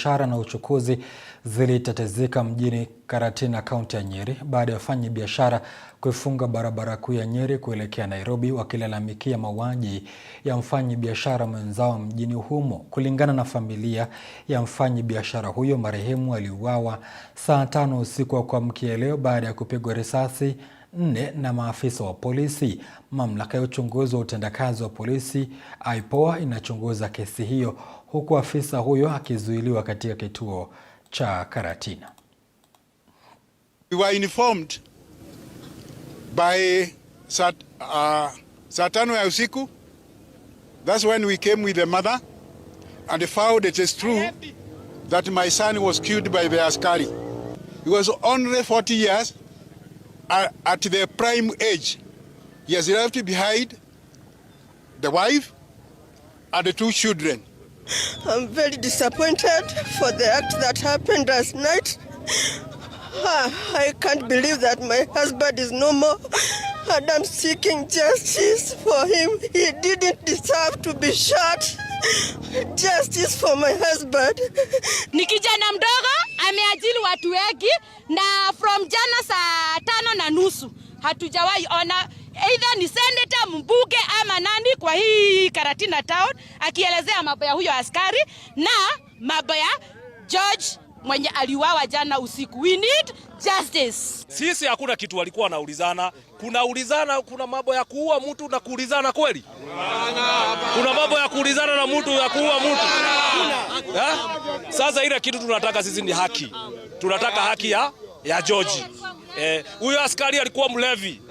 biashara na uchukuzi zilitatizika mjini Karatina, kaunti ya Nyeri baada ya wafanyabiashara kuifunga barabara kuu ya Nyeri kuelekea Nairobi wakilalamikia mauaji ya mfanyabiashara mwenzao mjini humo. Kulingana na familia ya mfanyabiashara huyo, marehemu aliuawa saa 5 usiku wa kuamkia leo baada ya kupigwa risasi 4 na maafisa wa polisi. Mamlaka ya uchunguzi wa utendakazi wa polisi IPOA inachunguza kesi hiyo, huku afisa huyo akizuiliwa katika kituo cha Karatina. We were informed by saa 5 ya usiku. That's when we came with the mother and found it is true that my son was killed by the askari. He was only 40 years. At the prime age, he has left behind the wife and the 2 children. I'm very disappointed for the act that happened last night. I can't believe that my husband is no more, and I'm seeking justice for him. He didn't deserve to be shot. Justice for my husband. Ni kijana mdogo ameajili watu wengi, na from jana saa 5:30 hatujawahi ona either ni senator, mbunge ama nani kwa hii Karatina town akielezea mambo ya huyo askari na mambo ya George mwenye aliuawa jana usiku. We need justice. Sisi hakuna kitu walikuwa wanaulizana. Kuna mambo ya kuua mtu na kuulizana kweli? Kuna mambo ya kuulizana na mtu ya kuua mtu? Sasa ile kitu tunataka sisi ni haki. Tunataka haki ya George. Huyo askari alikuwa mlevi.